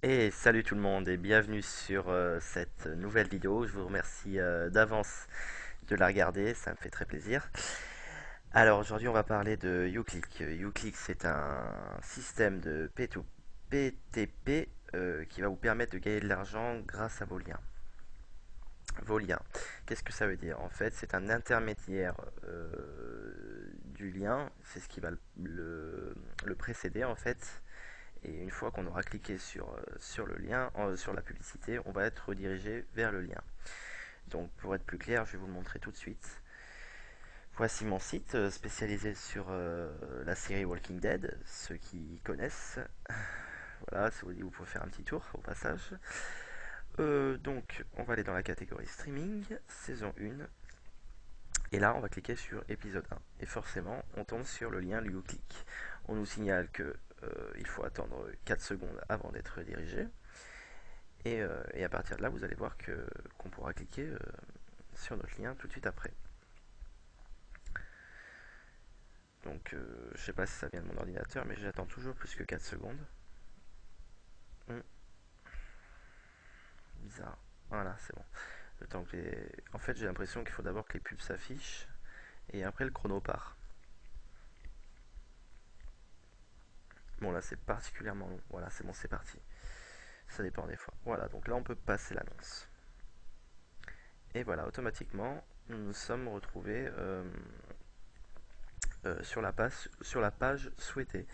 Et salut tout le monde et bienvenue sur cette nouvelle vidéo. Je vous remercie d'avance de la regarder, ça me fait très plaisir. Alors aujourd'hui on va parler de Uclick. Uclick c'est un système de PTP qui va vous permettre de gagner de l'argent grâce à vos liens. Vos liens, qu'est-ce que ça veut dire? En fait c'est un intermédiaire du lien, c'est ce qui va le précéder en fait. Et une fois qu'on aura cliqué sur le lien, sur la publicité, on va être redirigé vers le lien. Donc pour être plus clair, je vais vous le montrer tout de suite. Voici mon site spécialisé sur la série Walking Dead, ceux qui connaissent. Voilà, si vous pouvez faire un petit tour au passage. Donc on va aller dans la catégorie streaming, saison 1. Et là on va cliquer sur épisode 1. Et forcément on tombe sur le lien LiuClick. On nous signale que il faut attendre 4 secondes avant d'être redirigé. Et à partir de là, vous allez voir qu'on pourra cliquer sur notre lien tout de suite après. Donc, je sais pas si ça vient de mon ordinateur, mais j'attends toujours plus que 4 secondes. Bizarre. Voilà, c'est bon. Le temps que En fait, j'ai l'impression qu'il faut d'abord que les pubs s'affichent et après le chrono part. Bon, là, c'est particulièrement long. Voilà, c'est bon, c'est parti. Ça dépend des fois. Voilà, donc là, on peut passer l'annonce. Et voilà, automatiquement, nous nous sommes retrouvés sur la page souhaitée.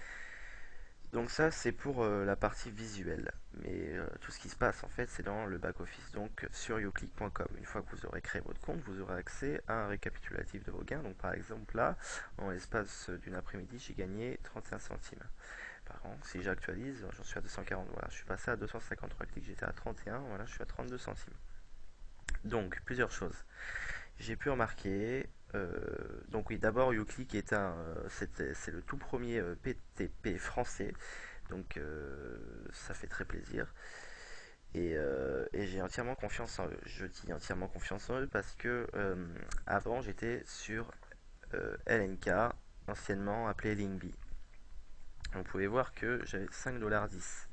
Donc ça c'est pour la partie visuelle, mais tout ce qui se passe en fait c'est dans le back office, donc sur youclick.com. Une fois que vous aurez créé votre compte, vous aurez accès à un récapitulatif de vos gains. Donc par exemple là, en l'espace d'une après-midi, j'ai gagné 35 centimes. Par contre, si j'actualise, j'en suis à 240, voilà, je suis passé à 253 clics, j'étais à 31, voilà, je suis à 32 centimes. Donc plusieurs choses. J'ai pu remarquer, donc oui, d'abord YouClick c'est le tout premier PTP français, donc ça fait très plaisir. Et j'ai entièrement confiance en eux. Je dis entièrement confiance en eux parce que avant j'étais sur LNK, anciennement appelé Linkbee. On pouvait voir que j'avais 5,10 $.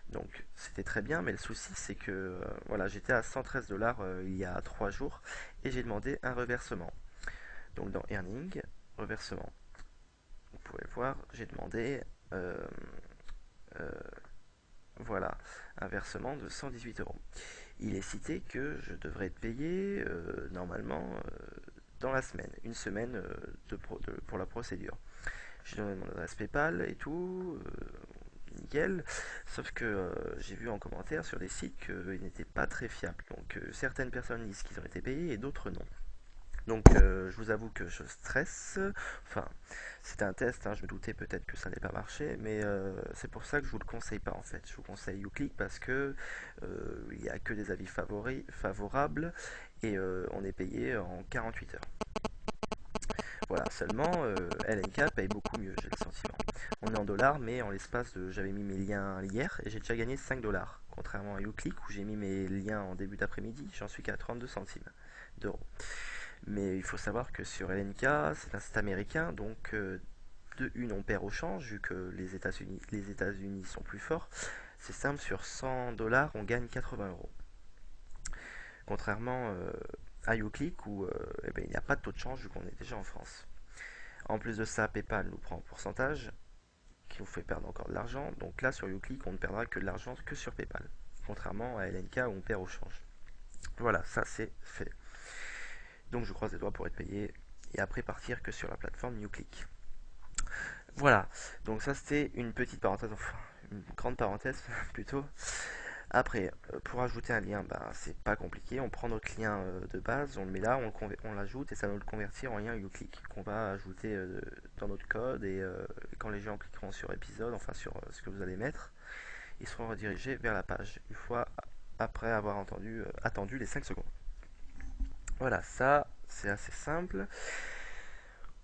Donc c'était très bien, mais le souci c'est que voilà, j'étais à 113 dollars il y a 3 jours et j'ai demandé un reversement. Donc dans Earning, reversement. Vous pouvez voir, j'ai demandé euh, euh, voilà, un versement de 118 euros. Il est cité que je devrais être payé normalement dans la semaine, une semaine pour la procédure. J'ai donné mon adresse PayPal et tout, nickel. Sauf que j'ai vu en commentaire sur des sites qu'ils n'étaient pas très fiables. Donc certaines personnes disent qu'ils ont été payés et d'autres non. Donc je vous avoue que je stresse. Enfin, c'était un test, hein, je me doutais peut-être que ça n'allait pas marcher, mais c'est pour ça que je vous le conseille pas en fait. Je vous conseille YouClick parce que il n'y a que des avis favorables et on est payé en 48 heures. Voilà, seulement LNK paye beaucoup mieux, j'ai le sentiment. On est en dollars, mais en l'espace de. J'avais mis mes liens hier et j'ai déjà gagné 5 dollars. Contrairement à YouClick où j'ai mis mes liens en début d'après-midi, j'en suis qu'à 32 centimes d'euros. Mais il faut savoir que sur LNK, c'est un site américain, donc de une, on perd au change, vu que les États-Unis sont plus forts. C'est simple, sur 100 dollars, on gagne 80 euros. Contrairement à YouClick, où eh ben, il n'y a pas de taux de change, vu qu'on est déjà en France. En plus de ça, PayPal nous prend en pourcentage, qui nous fait perdre encore de l'argent. Donc là, sur YouClick, on ne perdra que de l'argent que sur PayPal. Contrairement à LNK, où on perd au change. Voilà, ça c'est fait. Donc je croise les doigts pour être payé et après partir que sur la plateforme YouClick. Voilà, donc ça c'était une petite parenthèse, enfin une grande parenthèse plutôt. Après, pour ajouter un lien, ben, c'est pas compliqué. On prend notre lien de base, on le met là, on l'ajoute et ça va nous le convertir en lien YouClick qu'on va ajouter dans notre code. Et quand les gens cliqueront sur épisode, enfin sur ce que vous allez mettre, ils seront redirigés vers la page une fois après avoir attendu les 5 secondes. Voilà, ça c'est assez simple.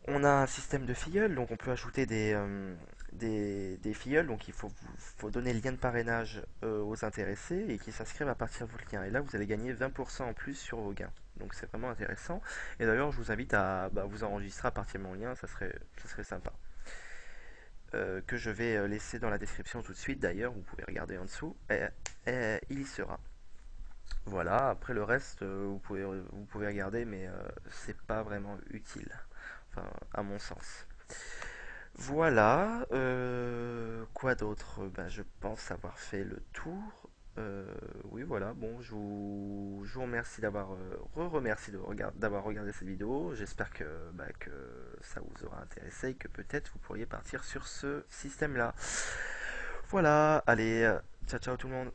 On a un système de filleuls, donc on peut ajouter des filleuls, donc faut donner le lien de parrainage aux intéressés et qui s'inscrivent à partir de votre lien. Et là, vous allez gagner 20% en plus sur vos gains. Donc c'est vraiment intéressant. Et d'ailleurs, je vous invite à vous enregistrer à partir de mon lien, ça serait sympa. que je vais laisser dans la description tout de suite d'ailleurs, vous pouvez regarder en dessous, et il y sera. Voilà, après le reste, vous pouvez regarder, mais c'est pas vraiment utile, enfin, à mon sens. Voilà, quoi d'autre? Ben, je pense avoir fait le tour. Oui, voilà, bon, je vous remercie d'avoir re-remercie d'avoir regardé cette vidéo. J'espère que, bah, que ça vous aura intéressé et que peut-être vous pourriez partir sur ce système-là. Voilà, allez, ciao ciao tout le monde.